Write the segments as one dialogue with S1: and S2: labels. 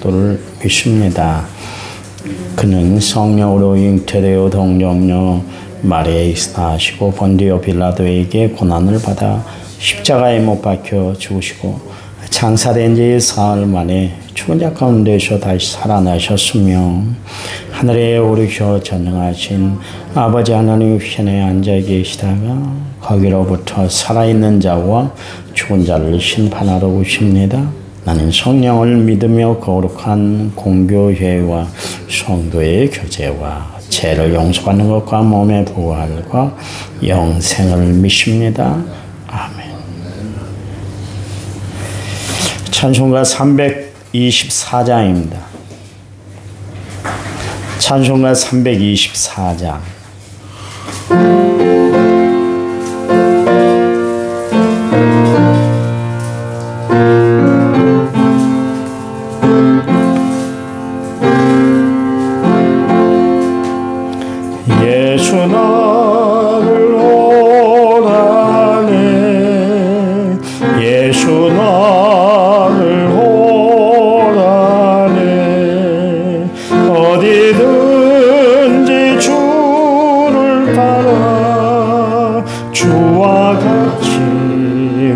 S1: 그리스도를 믿습니다. 그는 성령으로 잉태되어 동정녀 마리아에 있사하시고 본디오 빌라도에게 고난을 받아 십자가에 못 박혀 죽으시고 장사된 지 사흘 만에 죽은 자 가운데서 다시 살아나셨으며 하늘에 오르셔 전능하신 아버지 하나님 편에 앉아 계시다가 거기로부터 살아있는 자와 죽은 자를 심판하러 오십니다. 나는 성령을 믿으며 거룩한 공교회와 성도의 교제와 죄를 용서받는 것과 몸의 부활과 영생을 믿습니다. 아멘. 찬송가 324장입니다. 찬송가 324장. 예수 나를 오라네 예수 나를 오라네 어디든지 주를 따라 주와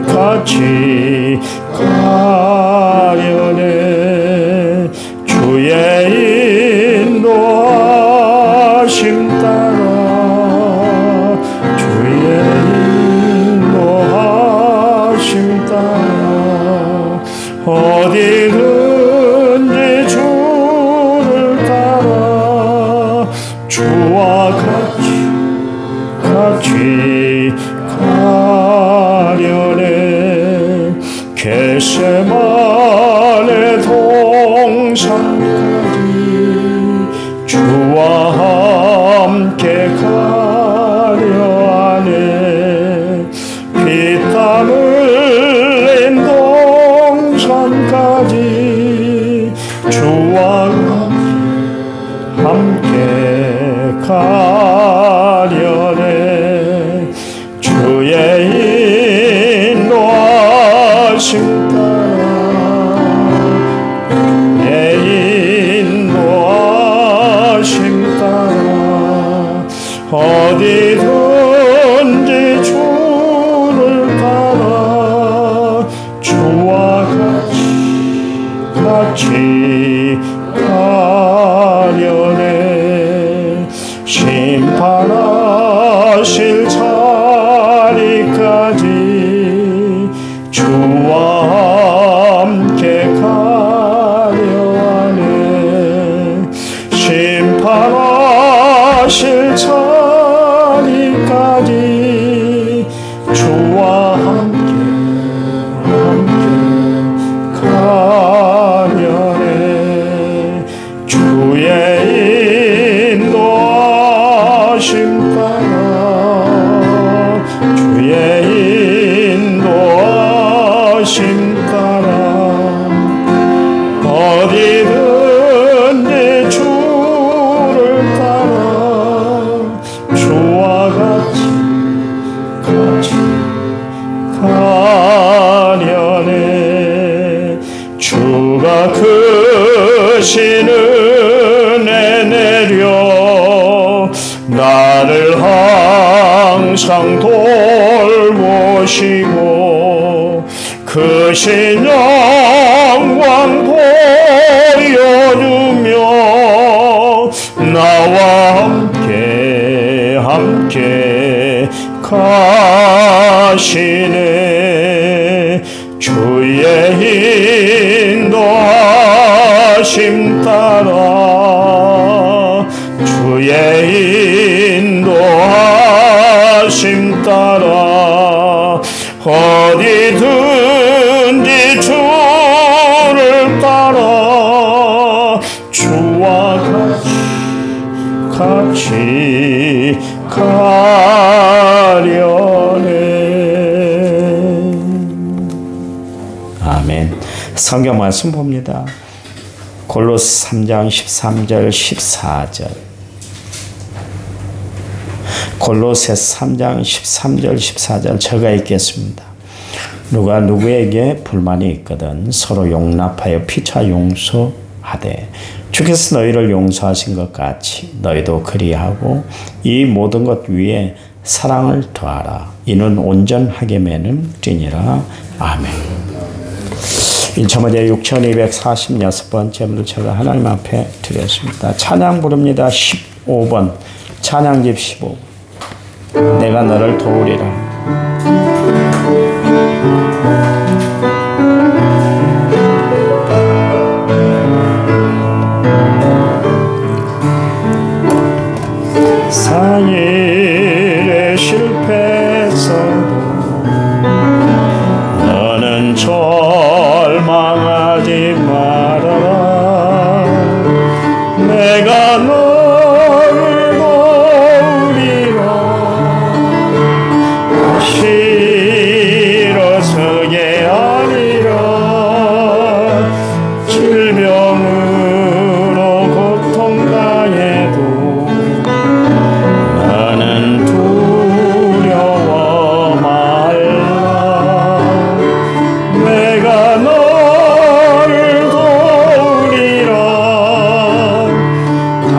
S1: 같이 가려네 주의 인도하심 따라 주의 인도하심 따라 어디든지 주를 따라 주와 같이 가려네 겟세마네 동산까지 주와 함께 가려 하네 피땀 흘린 동산까지 주와 함께 가려네 주의 인도하심 따라 어디든지 주를 따라 주와 같이 가려네 심판하실 자리까지 주와 함께 가려 하네 심판하실 자리까지 주와 함께 가려네 주의 인도하심 따라 주의 인도하심 따라 어디든지 주를 따라 주와 같이 가려네 주가 크신 은혜 내려 나를 항상 돌보시고 크신 영광 보여주며 나와 함께 가시네 주의 인도하심 따라 주의 인도하심 따라 어디든지 주를 따라 주와 같이 가려네. 아멘. 성경 말씀 봅니다. 골로새 3장 13절 14절. 골로새 3장 13절 14절 제가 읽겠습니다. 누가 누구에게 불만이 있거든 서로 용납하여 피차 용서하라. 하되 주께서 너희를 용서하신 것 같이 너희도 그리하고 이 모든 것 위에 사랑을 더하라. 이는 온전하게 매는 띠니라. 아멘. 1차문제 6246번째 문을 제가 하나님 앞에 드렸습니다. 찬양 부릅니다. 15번 찬양집 15. 내가 너를 도우리라. 사일에 실패했어도 너는 절망하지 말아라. 내가 너를 도우리라. 다시 일어서게 하리라. 질병으로 고통당해도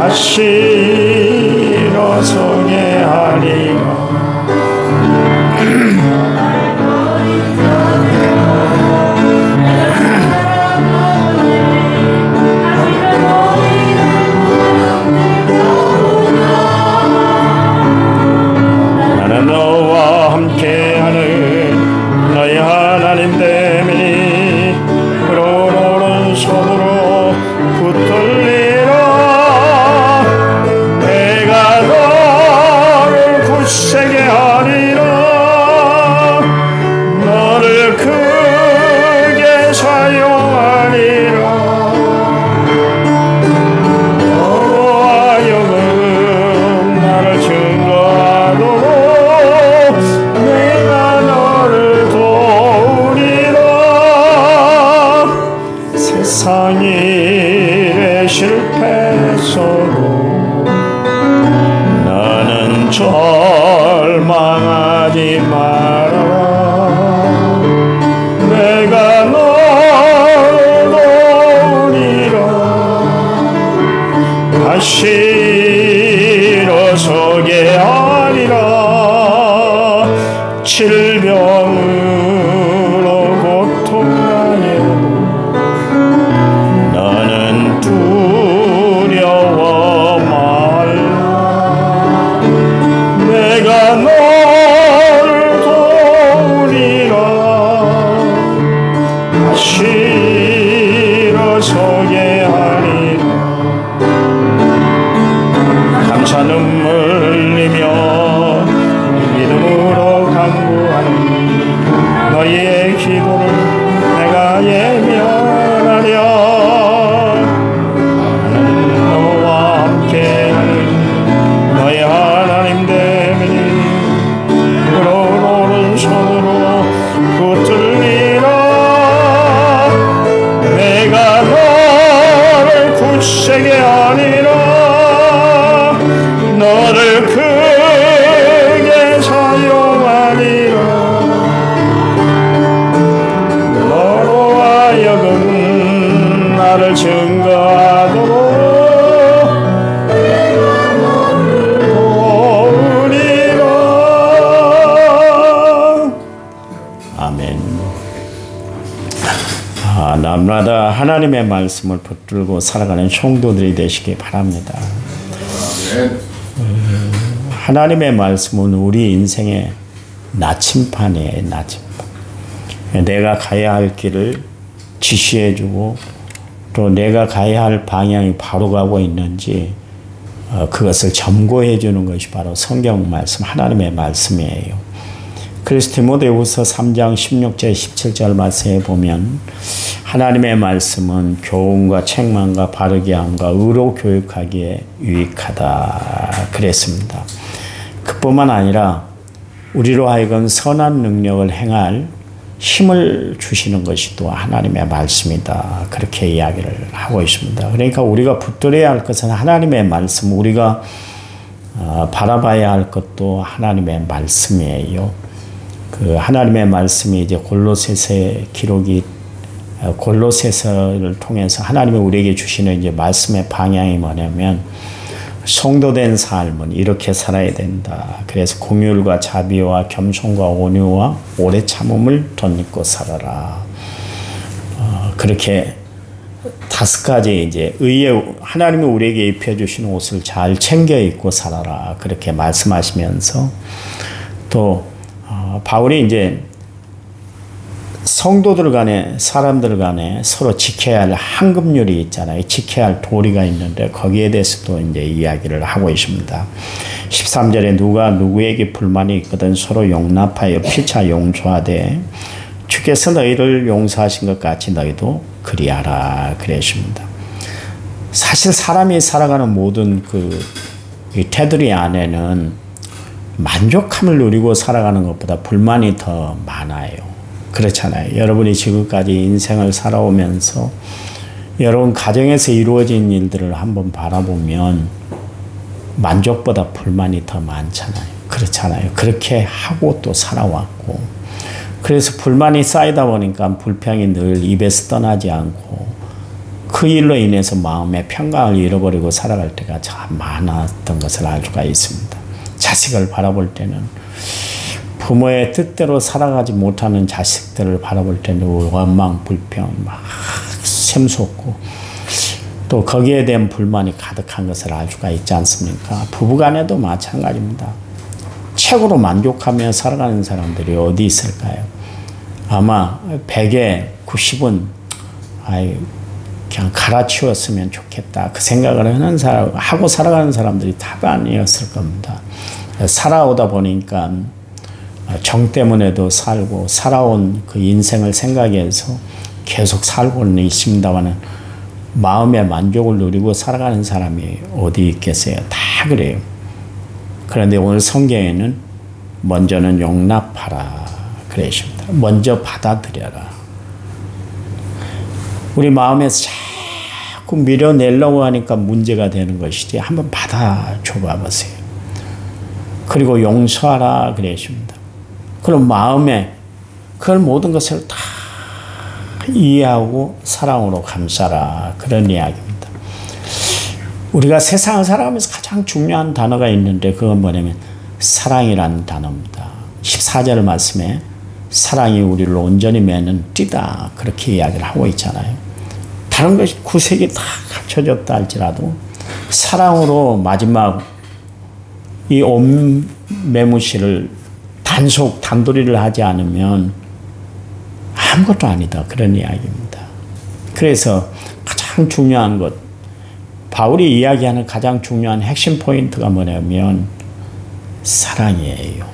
S1: 다시 일어서게 하리라. 나는 너와 함께하는 너의 하나님 됨이니 그런 오른손으로 붙들리라. 세게 하리라. 너를 크게 사용하리라. 너로 하여금 나를 증거하도록 내가 너를 도우리라. 세상 일에 실패했어도 나는 절망하지 말아라. 내가 너를 도우리라. 다시 일어서게 하리라. 질병으로 고통당해도 나는 두려워 말라. 내가 너를 도우리라. 다시 일어서게 하리라. 감사 눈물 흘리며 믿음으로 간구하는 너희의 기도를 내가 예면하랴. 나는 너와 함께하는 너의 하나님 됨이니 그런 오른손으로 붙들리라. 내가 너를 굳세게 하리라. 너를 크게 사용하리라. 너로 하여금 나를 증거하도록 날마다 하나님의 말씀을 붙들고 살아가는 성도들이 되시기 바랍니다. 하나님의 말씀은 우리 인생의 나침판이에요. 나침판. 내가 가야 할 길을 지시해주고 또 내가 가야 할 방향이 바로 가고 있는지 그것을 점검해 주는 것이 바로 성경 말씀, 하나님의 말씀이에요. 그래서 디모데후서 3장 16절 17절 말씀에 보면 하나님의 말씀은 교훈과 책망과 바르게 함과 의로 교육하기에 유익하다 그랬습니다. 그뿐만 아니라 우리로 하여금 선한 능력을 행할 힘을 주시는 것이 또 하나님의 말씀이다. 그렇게 이야기를 하고 있습니다. 그러니까 우리가 붙들어야 할 것은 하나님의 말씀, 우리가 바라봐야 할 것도 하나님의 말씀이에요. 그 하나님의 말씀이 이제 골로새서 기록이 골로새서를 통해서 하나님이 우리에게 주시는 이제 말씀의 방향이 뭐냐면 성도된 삶은 이렇게 살아야 된다. 그래서 공율과 자비와 겸손과 온유와 오래 참음을 덧입고 살아라. 그렇게 5가지 이제 의의 하나님이 우리에게 입혀주신 옷을 잘 챙겨 입고 살아라. 그렇게 말씀하시면서 또 바울이 이제 성도들 간에 사람들 간에 서로 지켜야 할 황금률이 있잖아요. 지켜야 할 도리가 있는데 거기에 대해서도 이제 이야기를 하고 있습니다. 13절에 누가 누구에게 불만이 있거든 서로 용납하여 피차 용서하되 주께서 너희를 용서하신 것 같이 너희도 그리하라 그랬습니다. 사실 사람이 살아가는 모든 이 테두리 안에는 만족함을 누리고 살아가는 것보다 불만이 더 많아요. 그렇잖아요. 여러분이 지금까지 인생을 살아오면서 여러분 가정에서 이루어진 일들을 한번 바라보면 만족보다 불만이 더 많잖아요. 그렇잖아요. 그렇게 하고 또 살아왔고 그래서 불만이 쌓이다 보니까 불평이 늘 입에서 떠나지 않고 그 일로 인해서 마음의 평강을 잃어버리고 살아갈 때가 참 많았던 것을 알 수가 있습니다. 자식을 바라볼 때는 부모의 뜻대로 살아가지 못하는 자식들을 바라볼 때는 원망, 불평 막 샘솟고 또 거기에 대한 불만이 가득한 것을 알 수가 있지 않습니까? 부부간에도 마찬가지입니다. 최고로 만족하며 살아가는 사람들이 어디 있을까요? 아마 100에 90은 그냥 갈아치웠으면 좋겠다 그 생각을 하고 살아가는 사람들이 다가 아니었을 겁니다. 살아오다 보니까 정 때문에도 살고 살아온 그 인생을 생각해서 계속 살고는 있습니다만 마음의 만족을 누리고 살아가는 사람이 어디 있겠어요? 다 그래요. 그런데 오늘 성경에는 먼저는 용납하라 그랬습니다. 먼저 받아들여라. 우리 마음에서 자꾸 밀어내려고 하니까 문제가 되는 것이지 한번 받아줘 봐보세요. 그리고 용서하라 그랬습니다. 그럼 마음에 그걸 모든 것을 다 이해하고 사랑으로 감싸라 그런 이야기입니다. 우리가 세상을 살아가면서 가장 중요한 단어가 있는데 그건 뭐냐면 사랑이라는 단어입니다. 14절 말씀에 사랑이 우리를 온전히 매는 띠다 그렇게 이야기를 하고 있잖아요. 다른 것이 구색이 다 갖춰졌다 할지라도 사랑으로 마지막 이 온매무시를 단도리를 하지 않으면 아무것도 아니다 그런 이야기입니다. 그래서 가장 중요한 것 바울이 이야기하는 가장 중요한 핵심 포인트가 뭐냐면 사랑이에요.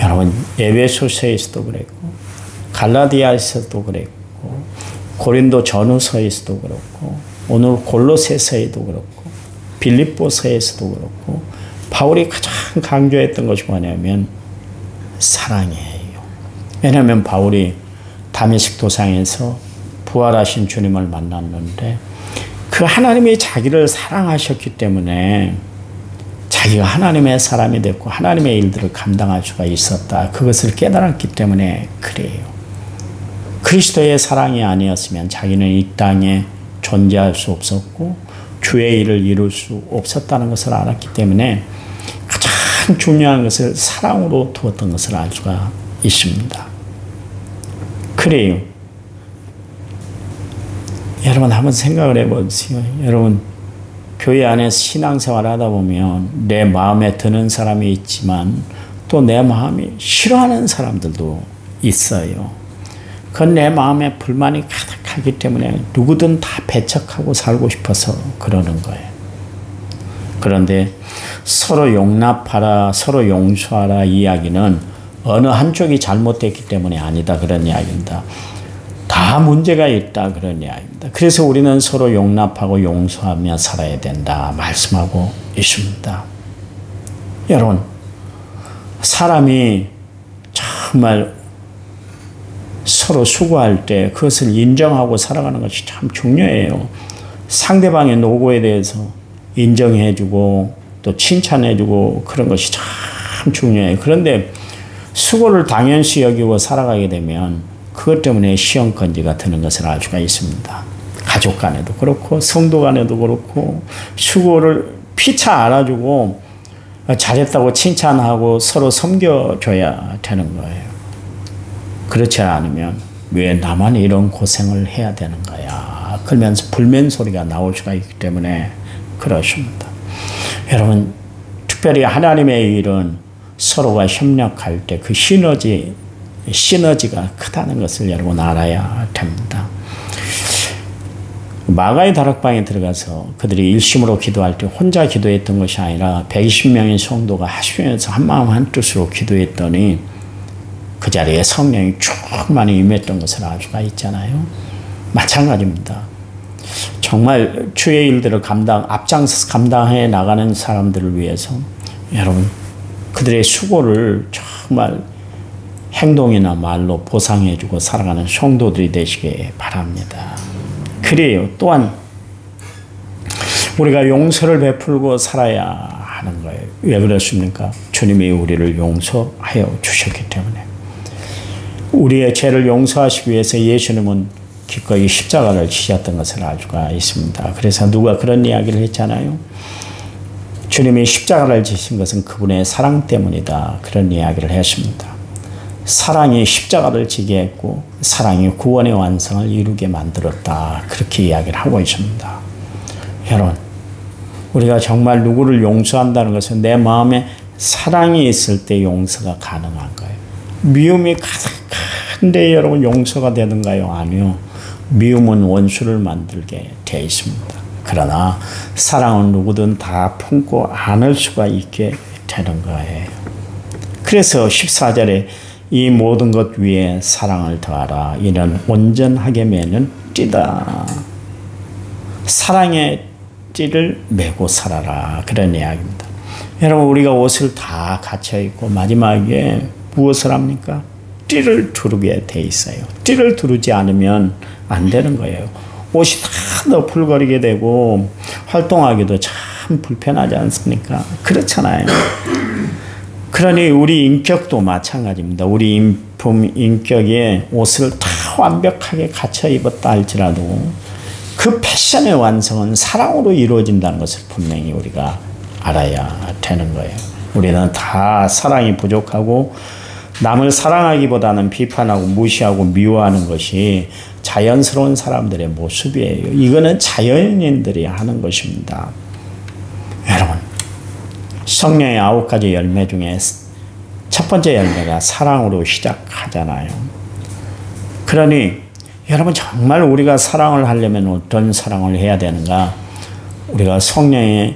S1: 여러분 에베소서에서도 그랬고 갈라디아에서도 그랬고 고린도 전후서에서도 그렇고 오늘 골로새서에도 그렇고 빌립보서에서도 그렇고 바울이 가장 강조했던 것이 뭐냐면 사랑이에요. 왜냐하면 바울이 다메섹 도상에서 부활하신 주님을 만났는데 그 하나님이 자기를 사랑하셨기 때문에 자기가 하나님의 사람이 됐고 하나님의 일들을 감당할 수가 있었다. 그것을 깨달았기 때문에 그래요. 그리스도의 사랑이 아니었으면 자기는 이 땅에 존재할 수 없었고 주의 일을 이룰 수 없었다는 것을 알았기 때문에 가장 중요한 것을 사랑으로 두었던 것을 알 수가 있습니다. 그래요. 여러분 한번 생각을 해보세요. 여러분 교회 안에서 신앙생활 하다 보면 내 마음에 드는 사람이 있지만 또 내 마음이 싫어하는 사람들도 있어요. 그건 내 마음에 불만이 가득하기 때문에 누구든 다 배척하고 살고 싶어서 그러는 거예요. 그런데 서로 용납하라, 서로 용서하라 이야기는 어느 한쪽이 잘못됐기 때문에 아니다 그런 이야기입니다. 다 문제가 있다 그런 이야기입니다. 그래서 우리는 서로 용납하고 용서하며 살아야 된다 말씀하고 있습니다. 여러분 사람이 정말 서로 수고할 때 그것을 인정하고 살아가는 것이 참 중요해요. 상대방의 노고에 대해서 인정해주고 또 칭찬해주고 그런 것이 참 중요해요. 그런데 수고를 당연시 여기고 살아가게 되면 그것 때문에 시험건지가 드는 것을 알 수가 있습니다. 가족 간에도 그렇고 성도 간에도 그렇고 수고를 피차 알아주고 잘했다고 칭찬하고 서로 섬겨줘야 되는 거예요. 그렇지 않으면 왜 나만 이런 고생을 해야 되는 거야. 그러면서 불면 소리가 나올 수가 있기 때문에 그렇습니다. 여러분 특별히 하나님의 일은 서로가 협력할 때 그 시너지가 크다는 것을 여러분 알아야 됩니다. 마가의 다락방에 들어가서 그들이 일심으로 기도할 때 혼자 기도했던 것이 아니라 120명의 성도가 하시면서 한마음 한뜻으로 기도했더니 그 자리에 성령이 충만히 임했던 것을 알 수가 있잖아요. 마찬가지입니다. 정말 주의 일들을 앞장서서 감당해 나가는 사람들을 위해서 여러분 그들의 수고를 정말 행동이나 말로 보상해주고 살아가는 성도들이 되시길 바랍니다. 그래요. 또한 우리가 용서를 베풀고 살아야 하는 거예요. 왜 그렇습니까? 주님이 우리를 용서하여 주셨기 때문에. 우리의 죄를 용서하시기 위해서 예수님은 기꺼이 십자가를 지셨던 것을 알 수가 있습니다. 그래서 누가 그런 이야기를 했잖아요. 주님이 십자가를 지신 것은 그분의 사랑 때문이다. 그런 이야기를 했습니다. 사랑이 십자가를 지게 했고 사랑이 구원의 완성을 이루게 만들었다. 그렇게 이야기를 하고 있습니다. 여러분 우리가 정말 누구를 용서한다는 것은 내 마음에 사랑이 있을 때 용서가 가능한 거예요. 미움이 가득한데 여러분 용서가 되는가요? 아니요. 미움은 원수를 만들게 되어 있습니다. 그러나 사랑은 누구든 다 품고 안을 수가 있게 되는 거예요. 그래서 14절에 이 모든 것 위에 사랑을 더하라. 이는 온전하게 매는 띠다. 사랑의 띠를 메고 살아라. 그런 이야기입니다. 여러분 우리가 옷을 다 갖춰 입고 마지막에 무엇을 합니까? 띠를 두르게 돼 있어요. 띠를 두르지 않으면 안 되는 거예요. 옷이 다 너풀거리게 되고 활동하기도 참 불편하지 않습니까? 그렇잖아요. 그러니 우리 인격도 마찬가지입니다. 우리 인격에 옷을 다 완벽하게 갖춰 입었다 할지라도 그 패션의 완성은 사랑으로 이루어진다는 것을 분명히 우리가 알아야 되는 거예요. 우리는 다 사랑이 부족하고 남을 사랑하기보다는 비판하고 무시하고 미워하는 것이 자연스러운 사람들의 모습이에요. 이거는 자연인들이 하는 것입니다. 여러분 성령의 9가지 열매 중에 첫 번째 열매가 사랑으로 시작하잖아요. 그러니 여러분 정말 우리가 사랑을 하려면 어떤 사랑을 해야 되는가? 우리가 성령에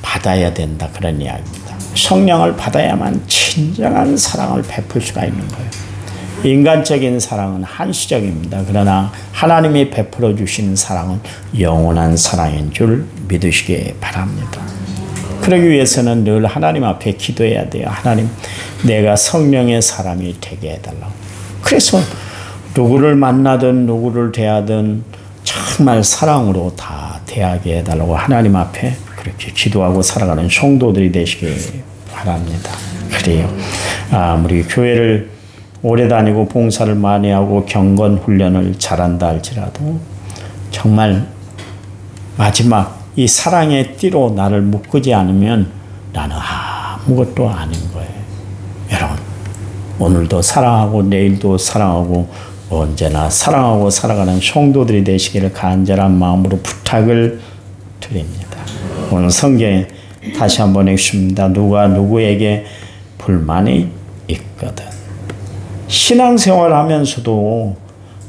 S1: 받아야 된다. 그런 이야기입니다. 성령을 받아야만 진정한 사랑을 베풀 수가 있는 거예요. 인간적인 사랑은 한시적입니다. 그러나 하나님이 베풀어 주신 사랑은 영원한 사랑인 줄 믿으시기 바랍니다. 그러기 위해서는 늘 하나님 앞에 기도해야 돼요. 하나님, 내가 성령의 사람이 되게 해달라고. 그래서 누구를 만나든 누구를 대하든 정말 사랑으로 다 대하게 해달라고 하나님 앞에 그렇게 기도하고 살아가는 성도들이 되시길 바랍니다. 그래요. 우리 교회를 오래 다니고 봉사를 많이 하고 경건 훈련을 잘한다 할지라도 정말 마지막 이 사랑의 띠로 나를 묶지 않으면 나는 아무것도 아닌 거예요. 여러분 오늘도 사랑하고 내일도 사랑하고 언제나 사랑하고 살아가는 성도들이 되시기를 간절한 마음으로 부탁을 드립니다. 오늘 성경에 다시 한번 읽습니다. 누가 누구에게 불만이 있거든. 신앙생활 하면서도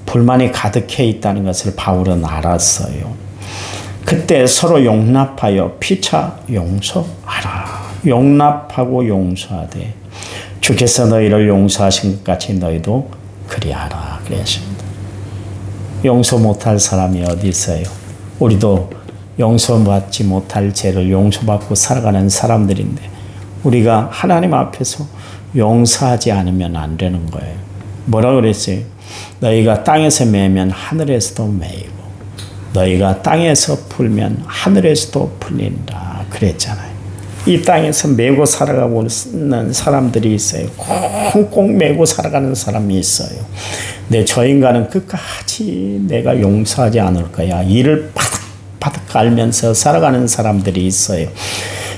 S1: 불만이 가득해 있다는 것을 바울은 알았어요. 그때 서로 용납하여 피차 용서하라. 용납하고 용서하되 주께서 너희를 용서하신 것 같이 너희도 그리하라 그랬습니다. 용서 못할 사람이 어디 있어요? 우리도 용서받지 못할 죄를 용서받고 살아가는 사람들인데 우리가 하나님 앞에서 용서하지 않으면 안 되는 거예요. 뭐라 그랬어요? 너희가 땅에서 매면 하늘에서도 매이고 너희가 땅에서 풀면 하늘에서도 풀린다 그랬잖아요. 이 땅에서 매고 살아가고 있는 사람들이 있어요. 꽁꽁 매고 살아가는 사람이 있어요. 내 저 인간은 끝까지 내가 용서하지 않을 거야. 이를 바득바득 갈면서 살아가는 사람들이 있어요.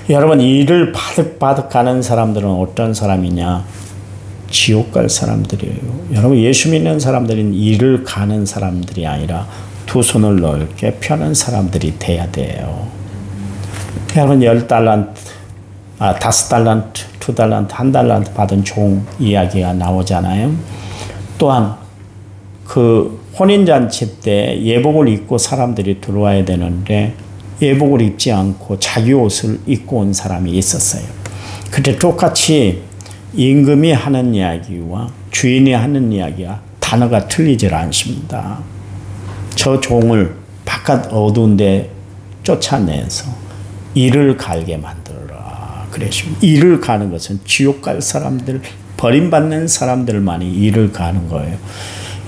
S1: 여러분, 이를 바득바득 가는 사람들은 어떤 사람이냐? 지옥 갈 사람들이에요. 여러분, 예수 믿는 사람들은 이를 가는 사람들이 아니라 두 손을 넓게 펴는 사람들이 돼야 돼요. 여러분, 10달란트, 5달란트, 2달란트, 1달란트 받은 종 이야기가 나오잖아요. 또한 그 혼인잔치 때 예복을 입고 사람들이 들어와야 되는데 예복을 입지 않고 자기 옷을 입고 온 사람이 있었어요. 근데 똑같이 임금이 하는 이야기와 주인이 하는 이야기가 단어가 틀리질 않습니다. 저 종을 바깥 어두운 데 쫓아내서 이를 갈게 만들어라 그랬습니다. 이를 가는 것은 지옥 갈 사람들, 버림받는 사람들만이 이를 가는 거예요.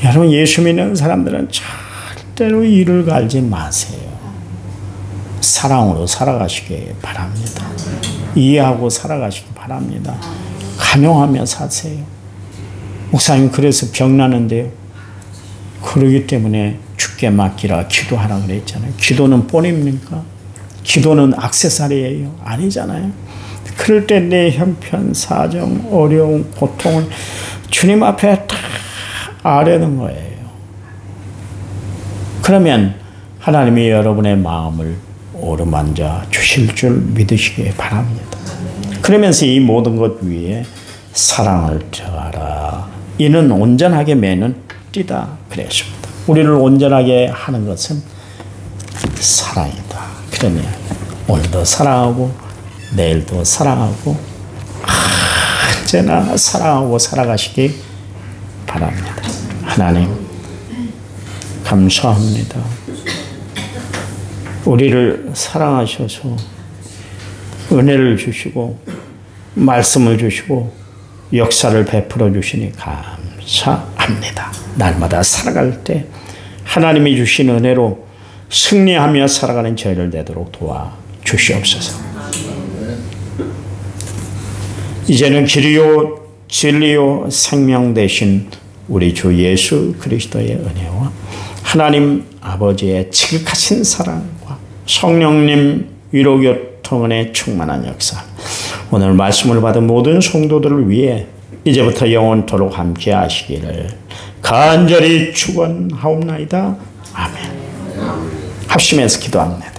S1: 여러분, 예수 믿는 사람들은 절대로 이를 갈지 마세요. 사랑으로 살아가시기 바랍니다. 이해하고 살아가시기 바랍니다. 감용하며 사세요. 목사님, 그래서 병나는데요. 그러기 때문에 죽게 맡기라 기도하라 그랬잖아요. 기도는 뻔입니까? 기도는 액세서리예요? 아니잖아요. 그럴 때 내 형편, 사정, 어려움, 고통을 주님 앞에 다 아뢰는 거예요. 그러면 하나님이 여러분의 마음을 어루만져 주실 줄 믿으시기 바랍니다. 그러면서 이 모든 것 위에 사랑을 더하라. 이는 온전하게 매는 띠다 그랬습니다. 우리를 온전하게 하는 것은 사랑이다. 그러니 오늘도 사랑하고 내일도 사랑하고 언제나 사랑하고 살아가시기 바랍니다. 하나님, 감사합니다. 우리를 사랑하셔서 은혜를 주시고 말씀을 주시고 역사를 베풀어 주시니 감사합니다. 날마다 살아갈 때 하나님이 주신 은혜로 승리하며 살아가는 저희를 되도록 도와주시옵소서. 이제는 길이요 진리요 생명 되신 우리 주 예수 그리스도의 은혜와 하나님 아버지의 지극하신 사랑과 성령님 위로교통의 충만한 역사, 오늘 말씀을 받은 모든 성도들을 위해 이제부터 영원토록 함께 하시기를 간절히 축원하옵나이다. 아멘. 합심해서 기도합니다.